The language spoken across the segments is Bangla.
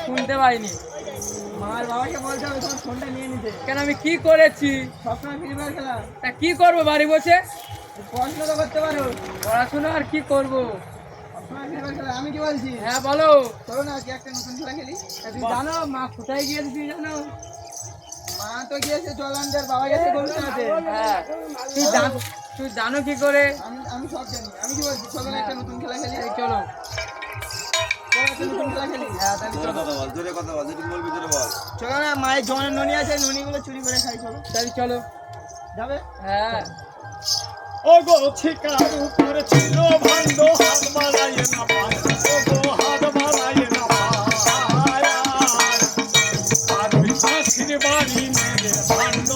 শুনতে পাইনি মার বাবাকে বলতে হবে তোমার ফোনটা নিয়ে নিতে। কেন আমি কি করেছি? সবসময় ফ্রি ফায়ার খেলা। তা কি করবো বাড়ি বসে? পড়াশোনা তো করতে পারো। পড়াশোনা আর কি করবো? সবসময় ফ্রি ফায়ার খেলা। আমি কি বলছি? হ্যাঁ বলো। চলো না আজকে একটা নতুন খেলা খেলি। তুমি জানো মা কোথায় গিয়েছে? তুমি জানো? মা তো গিয়েছে জলান্ডার, বাবা গেছে গরুতে। হ্যাঁ তুই জানো কি করে? আমি সব জানি। আমি কি বলছি চলো না একটা নতুন খেলা খেলি। চলো চলো না মায়ের জনের ননি আছে, ননিগুলো চুরি করে খাই। চলো তাহলে চলো যাবে। হ্যাঁ ও গো ছিকার উপরে ছিল ভান্ড হাত বাড়াইয়ে না পায়, ও গো হাত বাড়াইয়ে না পায়, আর ওই হাসির বাড়ি মেরে ভান্ড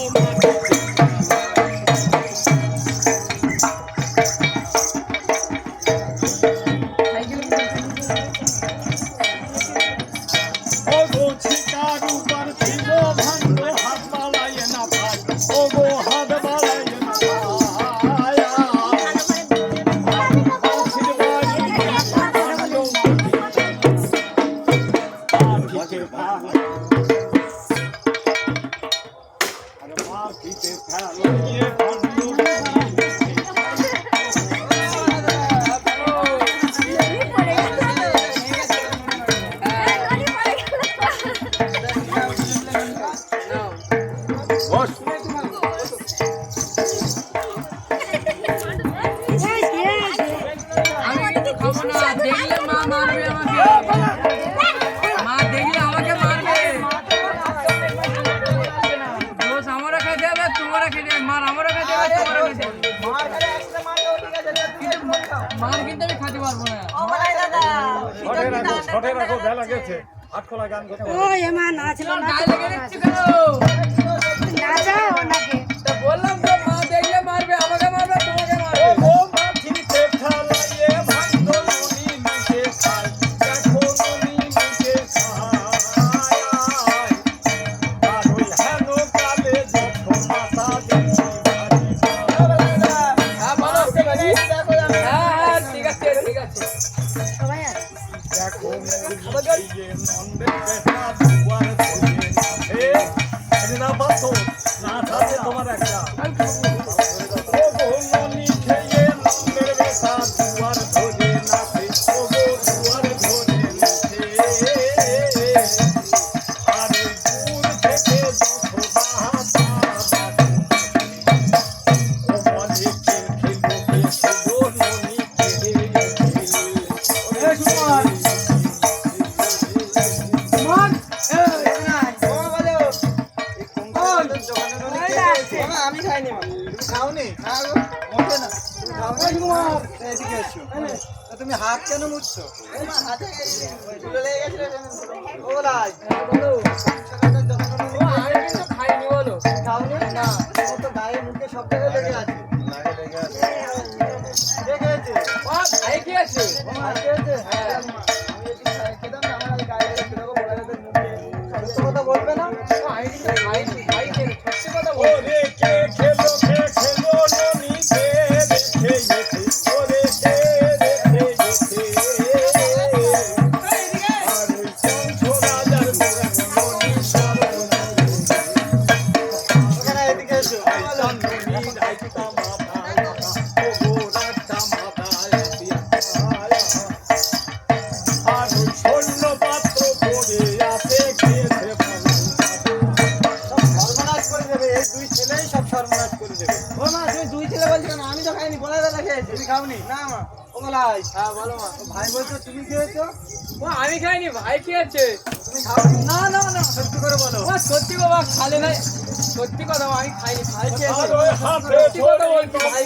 বললাম তো মা দেখলে মারবে, আমাকে মারবে তোমাকে মারবে। তুমি হাত কেন মুছছো? হাতে লেগে গেছিল। ও রাজ বলো, আমি কিন্তু খাইনি। বলো খাওনি না? ও তো গায়ে মুখে সব জায়গায় লেগে আছে। লেগে আছে ভাই কি আছে? হ্যাঁ আমি যদি খেতাম না আমার গায়ে লেগে ছিল। বলা যেত মুখে সত্যি কথা বলবে না। আমি কিন্তু খাইনি ভাই, সত্যি কথা বল। ওরে কে খেলো ননি কে রেখে আমি খাইনি, ভাই খেয়েছে। না না না সত্যি করে বলো। সত্যি বাবা খালে নাই, সত্যি কথা আমি খাইনি, খাই খেয়েছি। সত্যি কথা বলছি ভাই।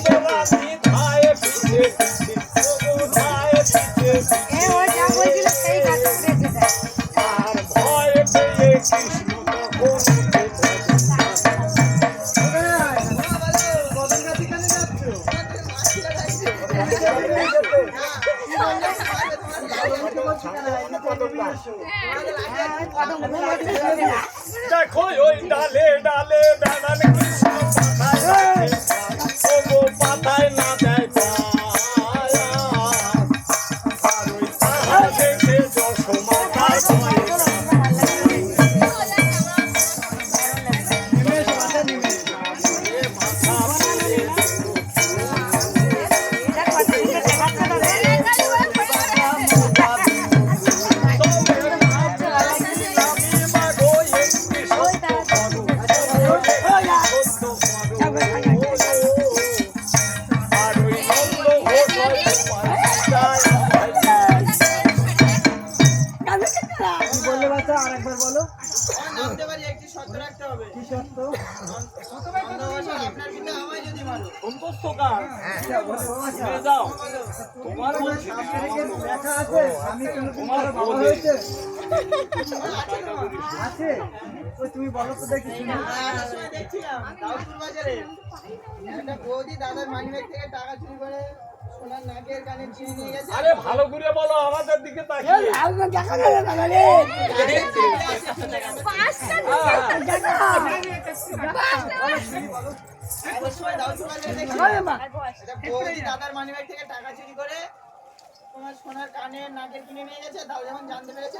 দেখো ওই ডালে ডালে বেড়ান কৃষ্ণ পাতায় না দেয় আর ওই পাহাড়ে যশোমাতার তুমি বলো তো দেখি। দেখছিলাম দাউদপুর বাজারে একটা বৌদি দাদার মানিব্যাগ থেকে টাকা চুরি করে সোনার নাকের কানে চিনি নিয়ে গেছে। আরে ভালো করে বলো, আমাদের দিকে তাকিয়ে। বৌদি দাদার মানিব্যাগ থেকে টাকা চুরি করে তোমার সোনার কানে নাকের কিনে নিয়ে গেছে। দাও যখন জানতে পেরেছে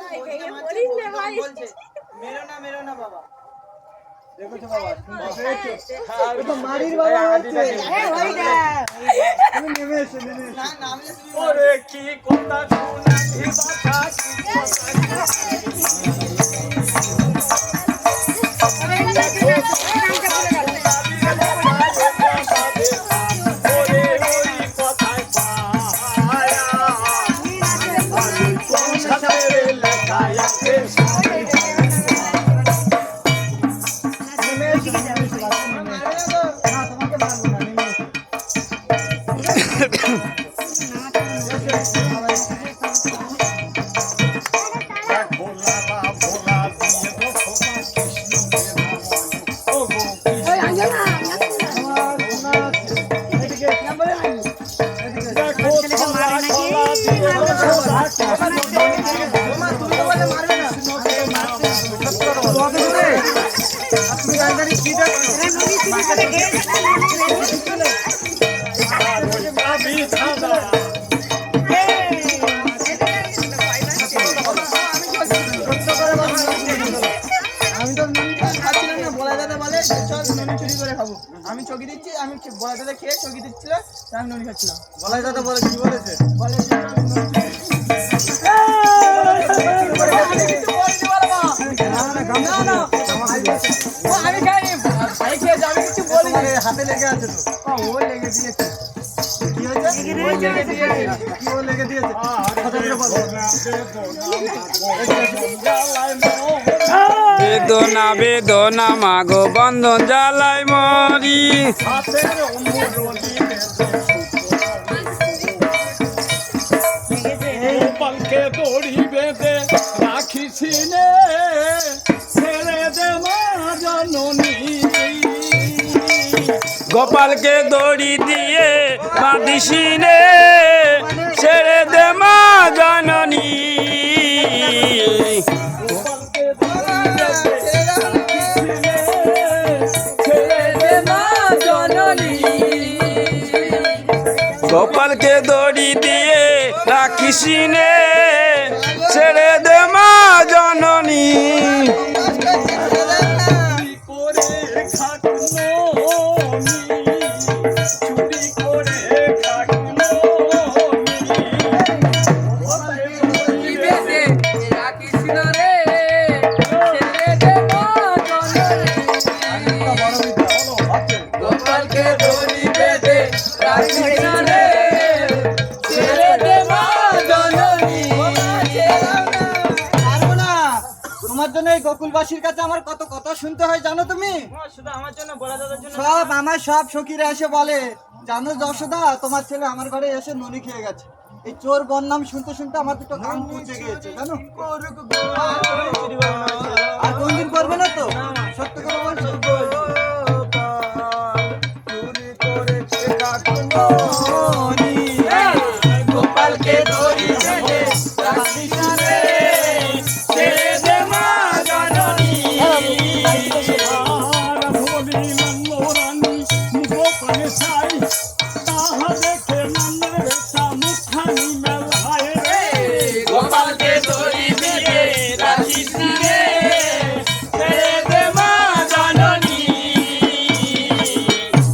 বলছে মেরো না বাবা। দেখো বাবা তো মারির বাবা হচ্ছে। তুমি নেমে এসো না নামলে তুমি ওরে কি কথা শোনাবি বাছা আমি চকি দিচ্ছি, আমি বলা দাদা খেয়ে চকি দিচ্ছিল, আমি ননি খাচ্ছিলাম। বলাই দাদা বলে কি বলেছে? বলে আমি খাইনি, ভাই খেয়েছি, আমি কিছু বলি হাতে লেগে আছে তো। ও লেগে দিয়েছে। কি হয়েছে? কি ও লেগে দিয়েছে? কথা বলে বলো। বেদনা বেদনা মাগো বন্ধন জ্বালাই মরি। গোপালকে দড়ি বেঁধে রাখিসিনে ছেড়ে দে মা জননী। গোপালকে দড়ি দিয়ে বাঁধিসিনে ছেড়ে দে মা জননী। গোপালকে দড়ি দিয়ে রাখিসিনে ছেড়ে দে মা জননী। ছেড়ে দে মা জননী। তোমার জন্য এই গোকুলবাসীর কাছে আমার কত কথা শুনতে হয় জানো তুমি? শুধু আমার জন্য বলা দাদার জন্য সব আমার সব সখীরা এসে বলে, জানো যশোদা তোমার ছেলে আমার ঘরে এসে ননি খেয়ে গেছে। এই চোর বন্নাম শুনতে শুনতে আমার দুটো কান পচে গিয়েছে জানো। আর কোনদিন করবে না তো? সত্য করে বলছো? গোপালকে দড়ি বেঁধে রাখিস রে, ছেড়ে দে মা জননী। গোপালকে দড়ি বেঁধে রাখিস রে, ছেড়ে দে মা জননী।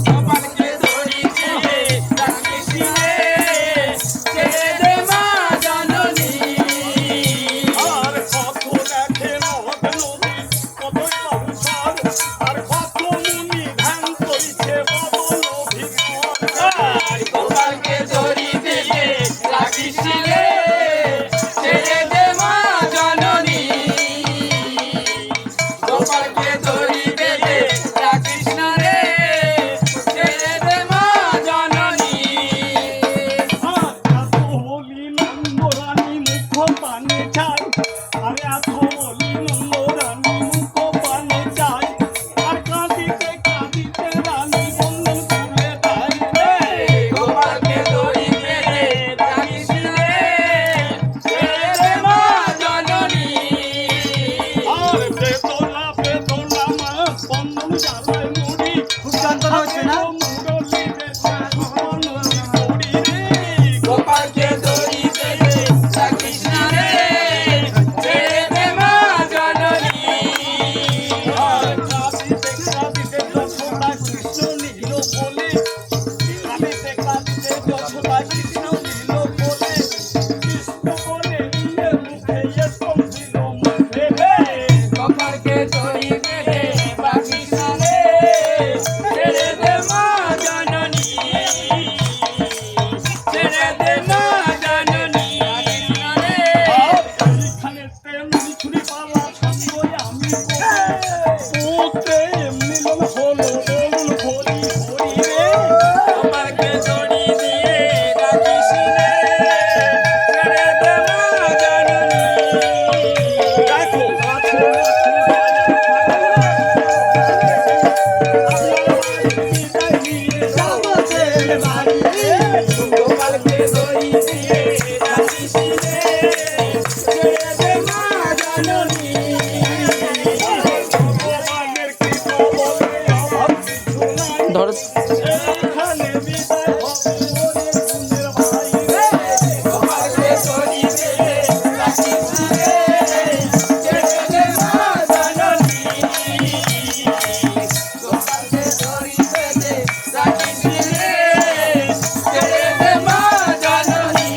গোপালকে দড়ি বেঁধে রাখিস রে, ছেড়ে দে মা জননী। আর কত দেখে নদ নদী, কতই বাবুসার, আর কত মুনি ধ্যান করিছে বদল অভিজ্ঞ। গোপালকে দড়ি বেঁধে রাখিস রে, ছেড়ে দে মা জননী। গোপালকে দড়ি বেঁধে রাখিস রে, ছেড়ে দে মা জননী। আর এত বলি নন্দরানী মুখ পানে চাই, আর এত বলি নন্দরানী মুখ পানে চাই, আর কাঁদিতে কাঁদিতে রানী বন্ধন তুলে দেয়। গোপালকে দড়ি বেঁধে রাখিস রে, ছেড়ে দে মা জননী। আর বেদনা বেদনা মা বন্ধন জ্বালায় মুড়ি, খুব যন্ত্রণা হচ্ছে না? মুরলি বেশে মনলি করি রে। গোপালকে দড়ি বেঁধে রাখিস রে, ছেড়ে দে মা জননী। আর কাঁদিতে কাঁদিতে যশোদা কৃষ্ণ নীল বলে, কাঁদিতে কাঁদিতে যশোদা কৃষ্ণ নীল বলে, কৃষ্ণ বলে নিয়ে মুখে এ দিল মুখে রে। গোপালকে দড়ি বেঁধে রাখিস রে, ছেড়ে দে মা জননী। ছেড়ে দে মা জননী। এইখানেতে মিছুরি পালা ছন্দই আমি পুত্রে মিলন হলো বলুন হরি হরি রে। গোপালকে দড়ি দিয়ে রাখিস রে, ছেড়ে দে মা জননী। দেখো কাছে গোপালকে দড়ি দিয়ে রাখিস রে, ছেড়ে দে মা জননী। ভগবানের কৃপা বলে অভাব কিছু নাই। এইখানে বিদায় হবে ওরে গুণের ভাই রে। গোপালকে দড়ি বেঁধে রাখিস রে, ছেড়ে দে মা জননী। গোপালকে দড়ি বেঁধে রাখিস রে, ছেড়ে দে মা জননী।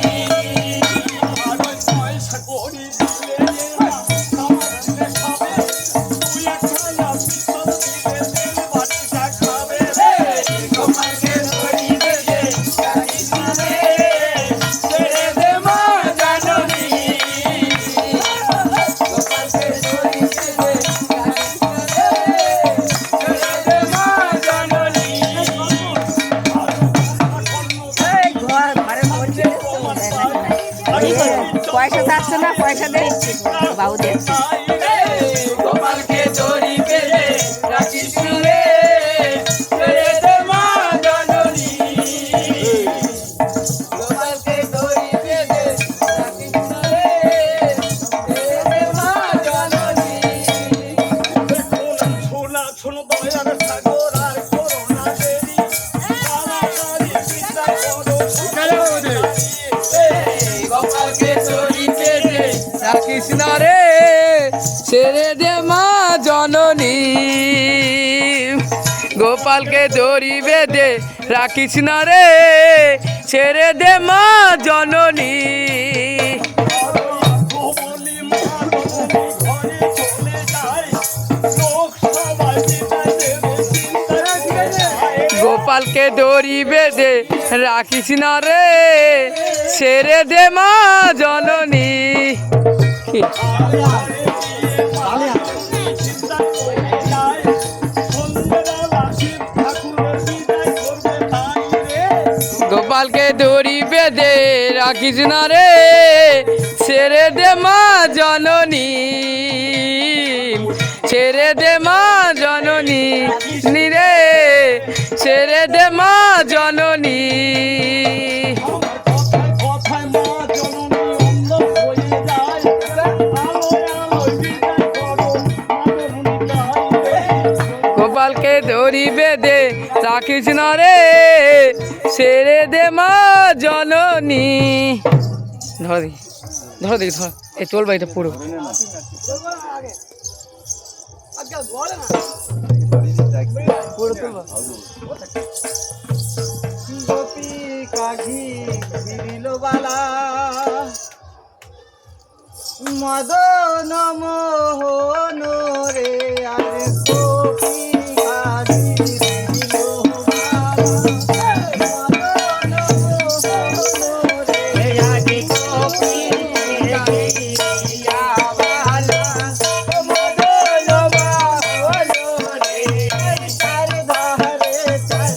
আর ওই পয়সা কড়ি দিলে এরা খাবার খাবে, তুই একখানা পিস্তল দিলে তেল বাটিটা খাবে রে। গোপালকে দড়ি বেঁধে রাখিস রে, ছেড়ে দে মা জননী। গোপালকে দড়ি বেঁধে রাখিস রে, ছেড়ে দে মা জননী। পয়সা থাকছে না, পয়সা দে বাবু দে। গোপালকে দড়ি বেঁধে রাখিস রে, ছেড়ে দে মা জননী। গোপালকে দড়ি বেঁধে রাখিস রে, ছেড়ে দে মা জননী। ছোলা ছোলা দয়ার সাগর আর করোনা দেরি, তাড়াতাড়ি বিচার করো গোপালকে দড়ি বেঁধে রাখিস রে, ছেড়ে দে মা জননী। গোপালকে দড়ি বেঁধে রাখিস রে, ছেড়ে দে মা জননী। বলি মা ঘরে চলে যায়, লোক সবাই বিদায় দেবে চিন্তা করে। গোপালকে দড়ি বেঁধে রাখিস রে, ছেড়ে দে মা জননী। আলে দড়ি বেঁধে রাখিস না রে, ছেড়ে দে মা জননী, ছেড়ে দে মা জননী রে, ছেড়ে দে মা জননী। কথায় মা জননী অন্ধ হয়ে যায়, আলোয় আলোয় বিদায় করো মা জননী গাইবে। গোপালকে দড়ি বেঁধে রাখিস না রে, ছেড়ে দে মা জননী। ধর দেখি, ধর দেখি, ধর এই চল বাড়িটা পুরো গোপী কাঘি বিরিল বালা, মদন মোহন রে আরে গোপী কাঘি বিরিল বালা, মদন মোহন রে আরে গোপী কাঘি বালা, মদন মোহন রে চার ধারে চার